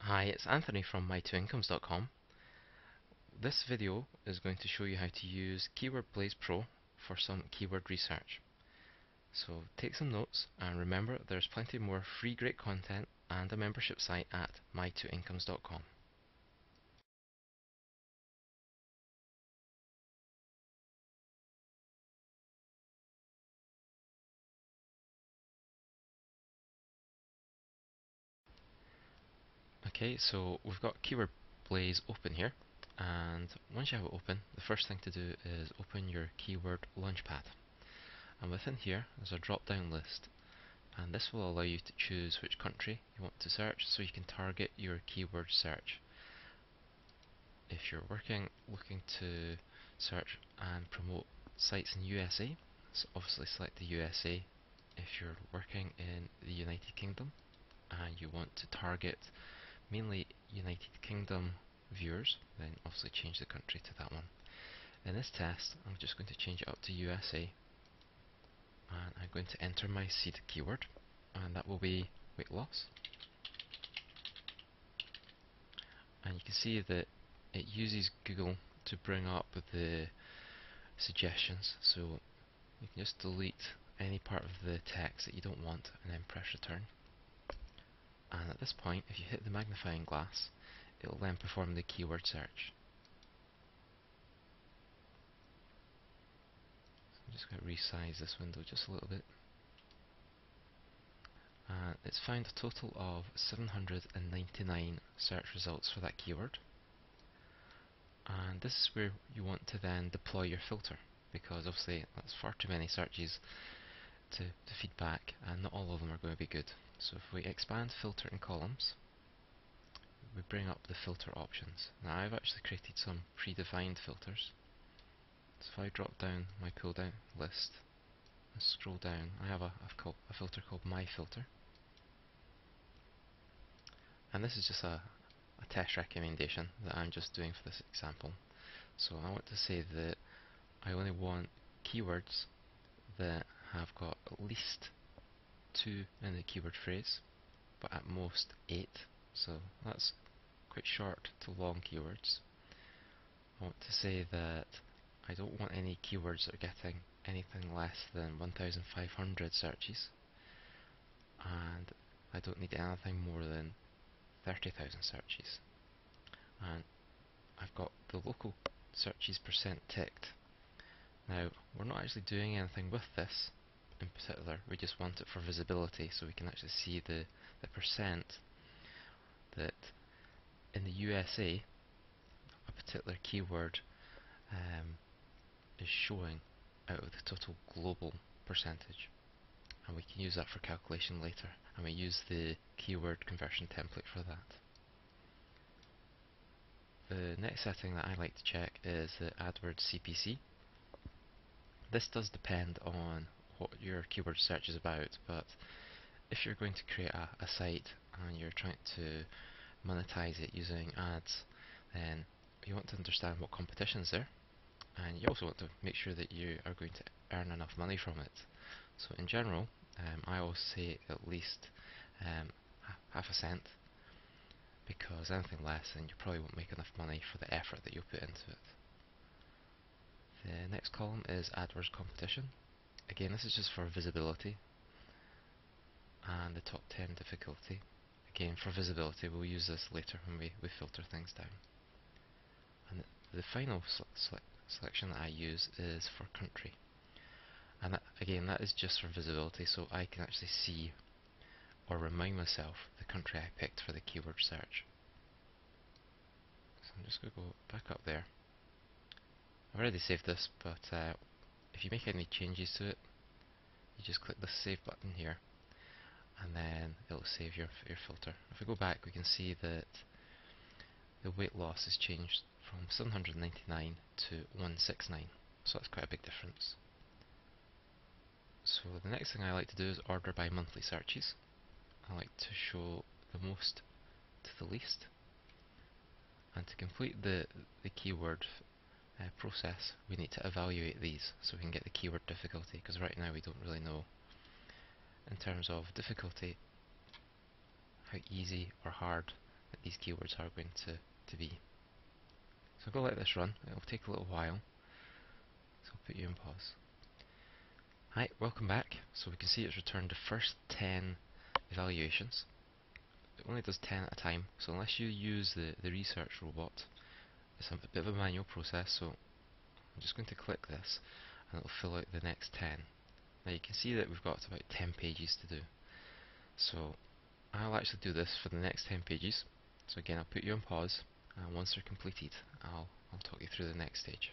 Hi, it's Anthony from my2incomes.com. This video is going to show you how to use Keyword Blaze Pro for some keyword research. So take some notes and remember there's plenty more free great content and a membership site at my2incomes.com. Okay, so we've got Keyword Blaze open here, and once you have it open, the first thing to do is open your Keyword Launchpad. And within here there's a drop down list, and this will allow you to choose which country you want to search so you can target your keyword search. If you're looking to search and promote sites in USA, so obviously select the USA. If you're working in the United Kingdom and you want to target mainly United Kingdom viewers, then obviously change the country to that one. In this test, I'm just going to change it up to USA, and I'm going to enter my seed keyword, and that will be weight loss. And you can see that it uses Google to bring up the suggestions, so you can just delete any part of the text that you don't want and then press return. And at this point, if you hit the magnifying glass, it will then perform the keyword search. So I'm just going to resize this window just a little bit. It's found a total of 799 search results for that keyword. And this is where you want to then deploy your filter, because obviously that's far too many searches to feed back, and not all of them are going to be good. So if we expand filter in columns, we bring up the filter options. Now I've actually created some predefined filters. So if I drop down my pull down list and scroll down, I have a filter called My Filter. And this is just a test recommendation that I'm just doing for this example. So I want to say that I only want keywords that have got at least 2 in the keyword phrase, but at most 8. So that's quite short to long keywords. I want to say that I don't want any keywords that are getting anything less than 1,500 searches, and I don't need anything more than 30,000 searches. And I've got the local searches percent ticked. Now, we're not actually doing anything with this in particular, we just want it for visibility so we can actually see the percent that in the USA a particular keyword is showing out of the total global percentage. And we can use that for calculation later, and we use the keyword conversion template for that. The next setting that I like to check is the AdWords CPC. This does depend on what your keyword search is about, but if you're going to create a site and you're trying to monetize it using ads, then you want to understand what competition is there, and you also want to make sure that you are going to earn enough money from it. So in general, I always say at least half a cent, because anything less then you probably won't make enough money for the effort that you'll put into it. The next column is AdWords competition. Again, this is just for visibility. And the top 10 difficulty. Again, for visibility, we'll use this later when we filter things down. And the final selection that I use is for country. And again, that is just for visibility, so I can actually see or remind myself the country I picked for the keyword search. So I'm just going to go back up there. I've already saved this, but if you make any changes to it, you just click the save button here, and then it'll save your filter. If we go back, we can see that the weight loss has changed from 799 to 169, so that's quite a big difference. So the next thing I like to do is order by monthly searches. I like to show the most to the least, and to complete the keyword process, we need to evaluate these so we can get the keyword difficulty, because right now we don't really know in terms of difficulty how easy or hard these keywords are going to be. So I'll go let this run. It'll take a little while. So I'll put you in pause. Hi, welcome back. So we can see it's returned the first 10 evaluations. It only does 10 at a time, so unless you use the research robot, it's a bit of a manual process, so I'm just going to click this and it'll fill out the next 10. Now you can see that we've got about 10 pages to do. So I'll actually do this for the next 10 pages. So again, I'll put you on pause, and once they're completed, I'll talk you through the next stage.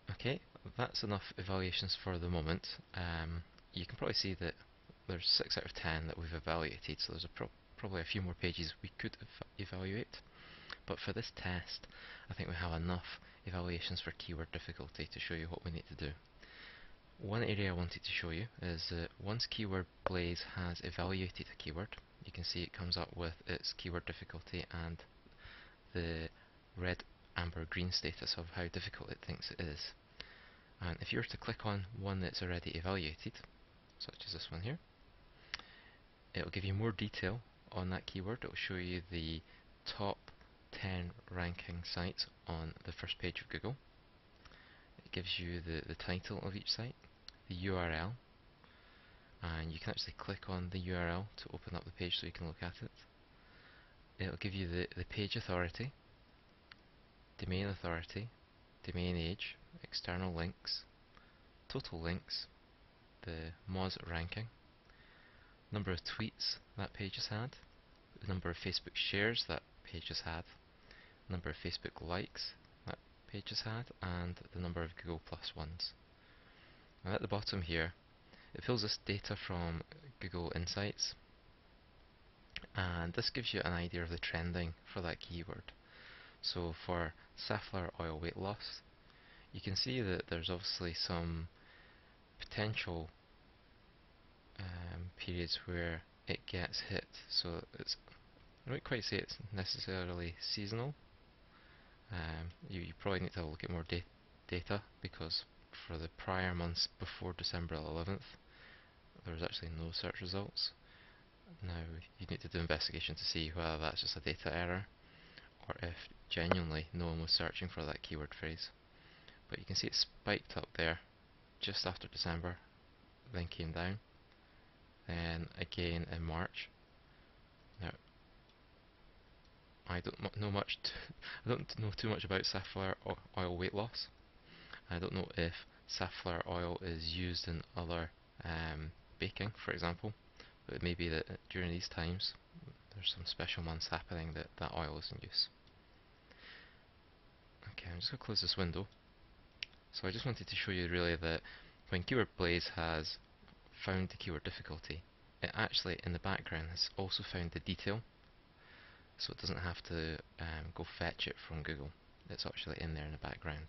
Okay, that's enough evaluations for the moment. You can probably see that there's 6 out of 10 that we've evaluated, so there's probably a few more pages we could evaluate. But for this test, I think we have enough evaluations for keyword difficulty to show you what we need to do. One area I wanted to show you is that once Keyword Blaze has evaluated a keyword, you can see it comes up with its keyword difficulty and the red, amber, green status of how difficult it thinks it is. And if you were to click on one that's already evaluated, such as this one here, it will give you more detail on that keyword. It will show you the top 10 ranking sites on the first page of Google. It gives you the title of each site, the URL, and you can actually click on the URL to open up the page so you can look at it. It'll give you the page authority, domain authority, domain age, external links, total links, the Moz ranking, number of tweets that page has had, the number of Facebook shares that page has had, number of Facebook likes that page has had, and the number of Google Plus ones. Now at the bottom here, it pulls this data from Google Insights, and this gives you an idea of the trending for that keyword. So for safflower oil weight loss, you can see that there's obviously some potential periods where it gets hit. So it's, I don't quite say it's necessarily seasonal. You probably need to look at more data, because for the prior months before December 11th, there was actually no search results. Now you need to do investigation to see whether that's just a data error or if genuinely no one was searching for that keyword phrase. But you can see it spiked up there just after December, then came down, then again in March. Now I don't know too much about safflower oil weight loss. I don't know if safflower oil is used in other baking, for example, but it may be that during these times there's some special months happening that oil is in use. Okay, I'm just going to close this window. So I just wanted to show you really that when Keyword Blaze has found the keyword difficulty, it actually in the background has also found the detail, so it doesn't have to go fetch it from Google. It's actually in there in the background.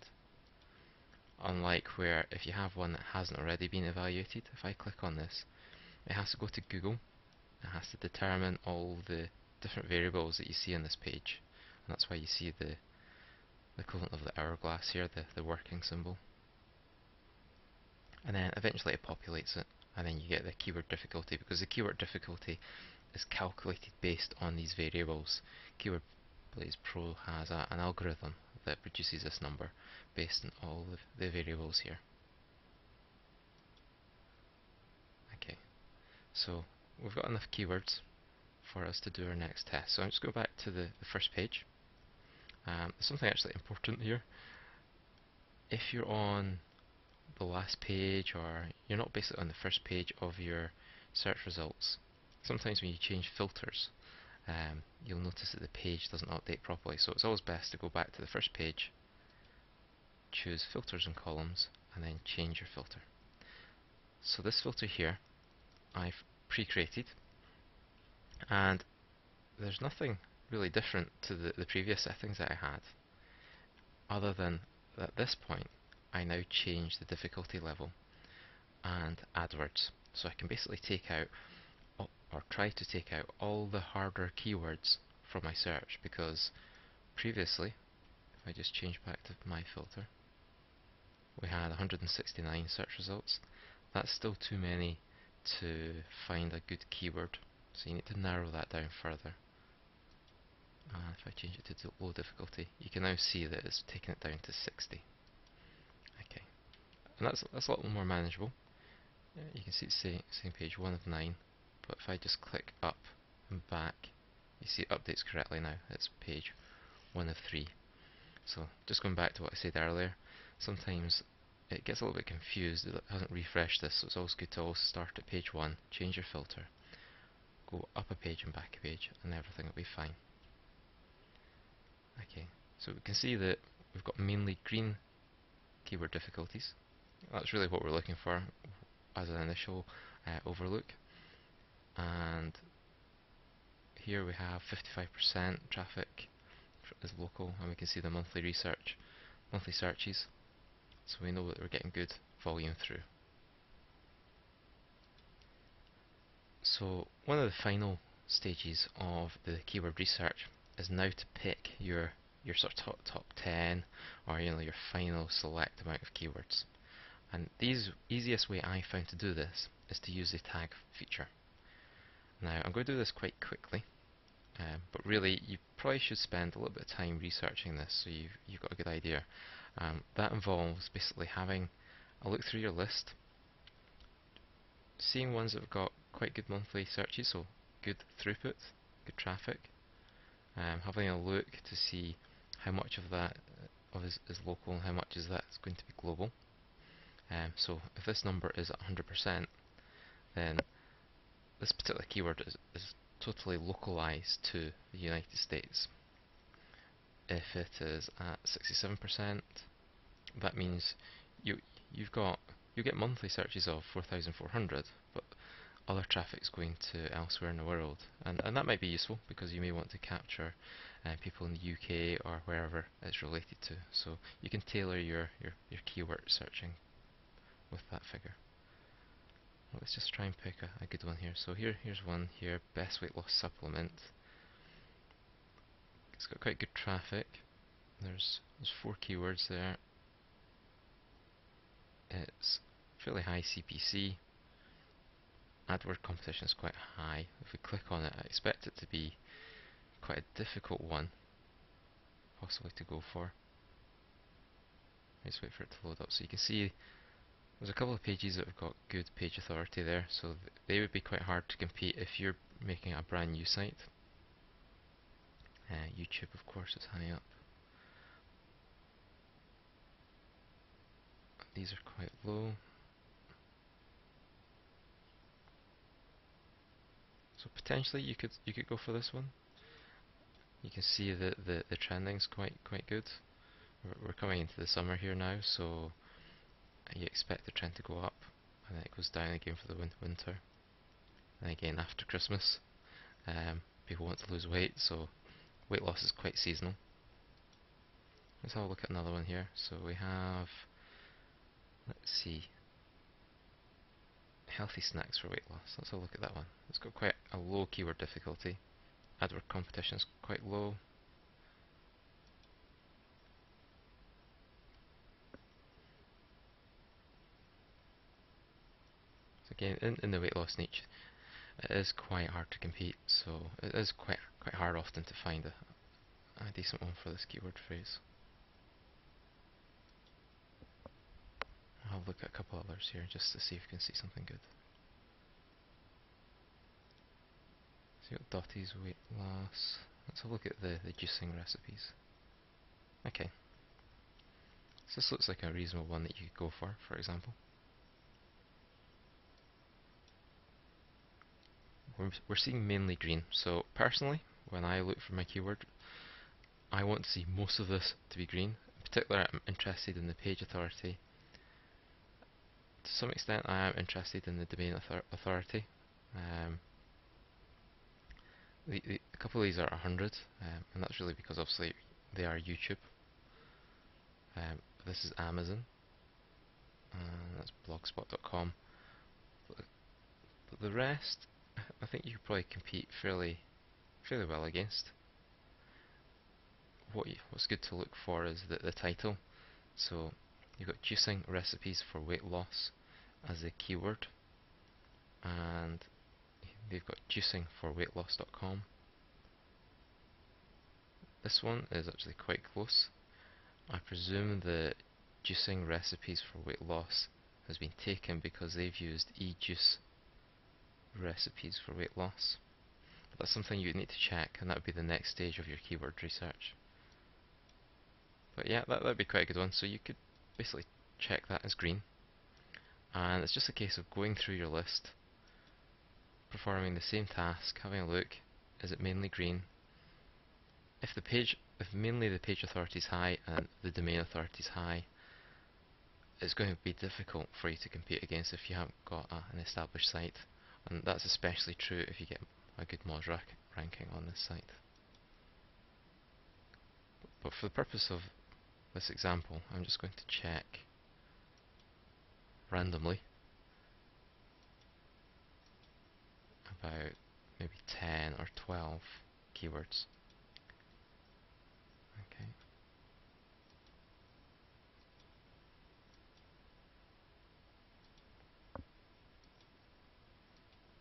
Unlike where if you have one that hasn't already been evaluated, if I click on this, it has to go to Google, it has to determine all the different variables that you see on this page, and that's why you see the equivalent of the hourglass here, the working symbol. And then eventually it populates it, and then you get the keyword difficulty, because the keyword difficulty is calculated based on these variables. Keyword Blaze Pro has an algorithm that produces this number based on all of the variables here. Okay, so we've got enough keywords for us to do our next test. So I'm just go back to the first page. There's something actually important here. If you're on the last page, or you're not basically on the first page of your search results, sometimes when you change filters, you'll notice that the page doesn't update properly. So it's always best to go back to the first page, choose filters and columns, and then change your filter. So this filter here I've pre-created, and there's nothing really different to the previous settings that I had, other than at this point I now change the difficulty level and AdWords. So I can basically take out, or try to take out, all the harder keywords from my search, because previously, if I just change back to my filter, we had 169 search results. That's still too many to find a good keyword So you need to narrow that down further. And if I change it to low difficulty, you can now see that it's taken it down to 60. Okay, and that's a lot more manageable. You can see it's saying page 1 of 9, but if I just click up and back, you see it updates correctly now. It's page 1 of 3. So just going back to what I said earlier, sometimes it gets a little bit confused. It hasn't refreshed this, so it's always good to always start at page 1, change your filter, go up a page and back a page, and everything will be fine. Okay, so we can see that we've got mainly green keyword difficulties. That's really what we're looking for as an initial overlook. And here we have 55% traffic is local, and we can see the monthly searches, so we know that we're getting good volume through. So one of the final stages of the keyword research is now to pick your sort of top 10, or your final select amount of keywords. And the easiest way I found to do this is to use the tag feature. Now I'm going to do this quite quickly, but really you probably should spend a little bit of time researching this so you've got a good idea. That involves basically having a look through your list, seeing ones that have got quite good monthly searches, so good throughput, good traffic, having a look to see how much of that is local and how much is that is going to be global. So if this number is at 100%, then this particular keyword is totally localized to the United States. If it is at 67%, that means you get monthly searches of 4,400, but other traffic's going to elsewhere in the world, and that might be useful because you may want to capture people in the UK or wherever it's related to. So you can tailor your keyword searching with that figure. Well, let's just try and pick a good one here. So here's one here, best weight loss supplement. It's got quite good traffic. There's 4 keywords there. It's fairly high CPC. AdWord competition is quite high. If we click on it, I expect it to be quite a difficult one, possibly to go for. Let's wait for it to load up. So you can see there's a couple of pages that have got good page authority there, so they would be quite hard to compete if you're making a brand new site. YouTube, of course, is high up. These are quite low. So potentially you could go for this one. You can see that the trending's quite good. We're coming into the summer here now, so you expect the trend to go up, and then it goes down again for the winter, and again after Christmas. People want to lose weight, so weight loss is quite seasonal. Let's have a look at another one here. So we have, let's see, healthy snacks for weight loss. Let's have a look at that one. It's got quite a low keyword difficulty. AdWord competition is quite low. So again, in the weight loss niche, it is quite hard to compete. So it is quite hard often to find a decent one for this keyword phrase. I'll look at a couple others here just to see if we can see something good. So you've got Dottie's weight loss. Let's have a look at the juicing recipes. Okay. So this looks like a reasonable one that you could go for example. We're seeing mainly green, so personally, when I look for my keyword, I want to see most of this to be green. In particular, I'm interested in the page authority. To some extent, I am interested in the domain authority. A couple of these are 100, and that's really because obviously they are YouTube. This is Amazon, that's blogspot.com. But the rest, I think you could probably compete fairly well against. What's good to look for is the title. So you've got juicing recipes for weight loss as a keyword, and they've got juicing for weightloss.com. This one is actually quite close. I presume that juicing recipes for weight loss has been taken because they've used e-juice recipes for weight loss. But that's something you would need to check, and that would be the next stage of your keyword research. But yeah, that would be quite a good one. So you could basically check that as green. And it's just a case of going through your list, performing the same task, having a look, is it mainly green? If mainly the page authority is high and the domain authority is high, it's going to be difficult for you to compete against if you haven't got an established site. And that's especially true if you get a good Moz ranking on this site. But for the purpose of this example, I'm just going to check randomly about maybe 10 or 12 keywords. Okay.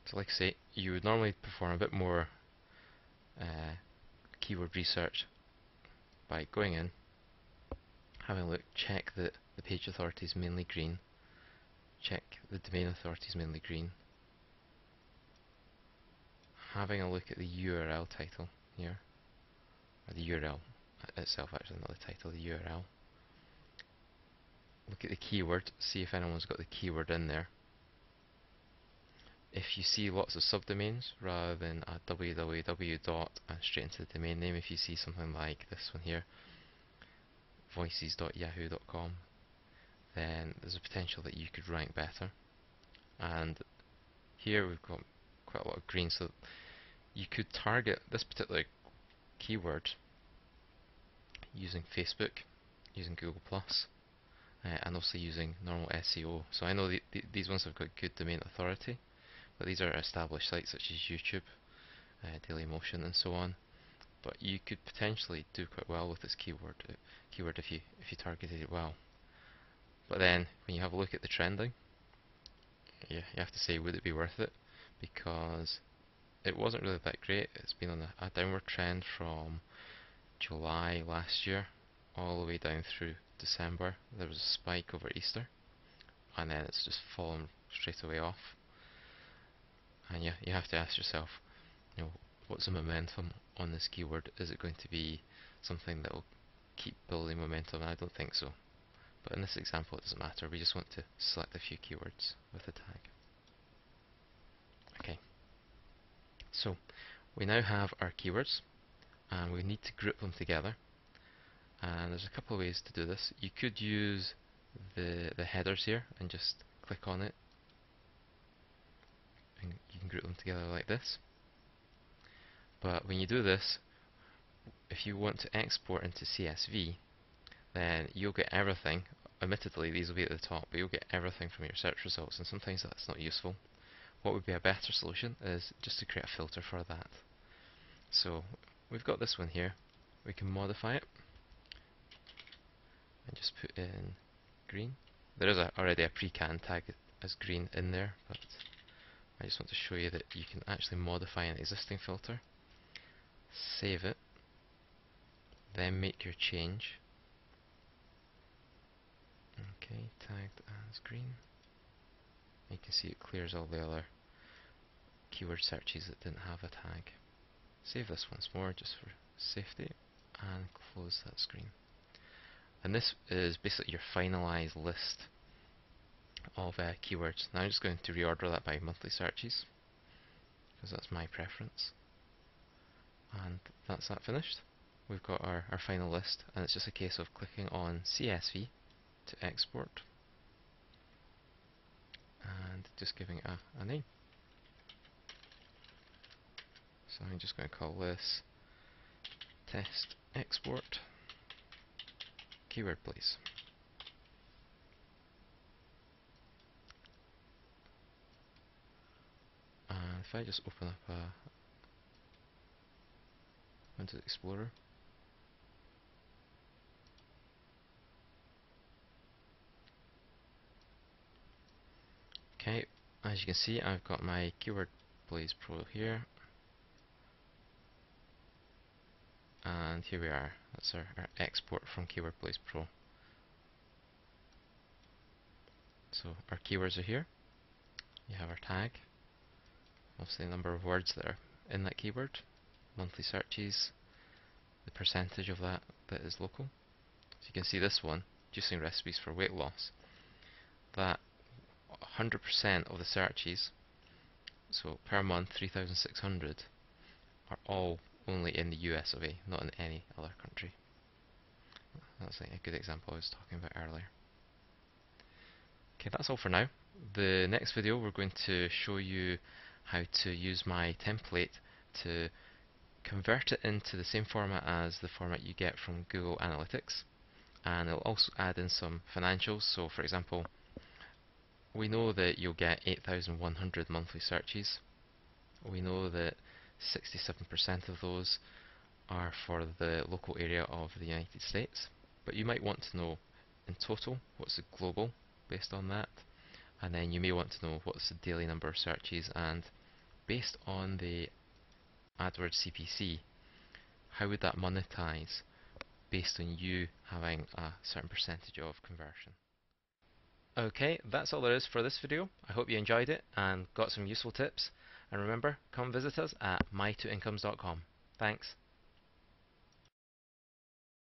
So like I say, you would normally perform a bit more keyword research by going in, having a look, check that the page authority is mainly green, check the domain authority is mainly green, having a look at the URL title here, or the URL itself actually, not the title, the URL. Look at the keyword, see if anyone's got the keyword in there. If you see lots of subdomains rather than a www dot and straight into the domain name, if you see something like this one here, voices.yahoo.com, then there's a potential that you could rank better. And here we've got quite a lot of green, so you could target this particular keyword using Facebook, using Google Plus, and also using normal SEO. So I know these ones have got good domain authority, but these are established sites such as YouTube, Dailymotion, and so on. But you could potentially do quite well with this keyword if you targeted it well. But then when you have a look at the trending, you have to say, would it be worth it? Because it wasn't really that great. It's been on a downward trend from July last year all the way down through December. There was a spike over Easter, and then it's just fallen straight away off. And you have to ask yourself, what's the momentum on this keyword? Is it going to be something that will keep building momentum? I don't think so. But in this example, it doesn't matter. We just want to select a few keywords with a tag. Okay. So we now have our keywords, and we need to group them together. And there's a couple of ways to do this. You could use the headers here and just click on it, and you can group them together like this. But when you do this, if you want to export into CSV, then you'll get everything. Admittedly, these will be at the top, but you'll get everything from your search results, and sometimes that's not useful. What would be a better solution is just to create a filter for that. So we've got this one here. We can modify it and just put in green. There is already a pre-canned tag as green in there, but I just want to show you that you can actually modify an existing filter, save it, then make your change. Okay, tagged as green. You can see it clears all the other keyword searches that didn't have a tag. Save this once more just for safety and close that screen. And this is basically your finalized list of keywords. Now I'm just going to reorder that by monthly searches because that's my preference. And that's that finished. We've got our final list, and it's just a case of clicking on CSV to export and just giving it a name. So I'm just going to call this test export keyword please. And if I just open up a Windows Explorer, okay, as you can see I've got my keyword Blaze Pro here, and here we are. That's our export from Keyword Blaze Pro. So our keywords are here. You have our tag, obviously the number of words that are in that keyword, monthly searches, the percentage of that is local. So you can see this one, juicing recipes for weight loss, that 100% of the searches, so per month 3,600, are all only in the US of A, not in any other country. That's like a good example I was talking about earlier. Okay, that's all for now. The next video we're going to show you how to use my template to convert it into the same format as the format you get from Google Analytics, and it'll also add in some financials. So for example, we know that you'll get 8,100 monthly searches. We know that 67% of those are for the local area of the United States, but you might want to know in total what's the global based on that, and then you may want to know what's the daily number of searches, and based on the AdWords CPC, how would that monetize based on you having a certain percentage of conversion. Okay, that's all there is for this video. I hope you enjoyed it and got some useful tips. And remember, come visit us at my2incomes.com. Thanks.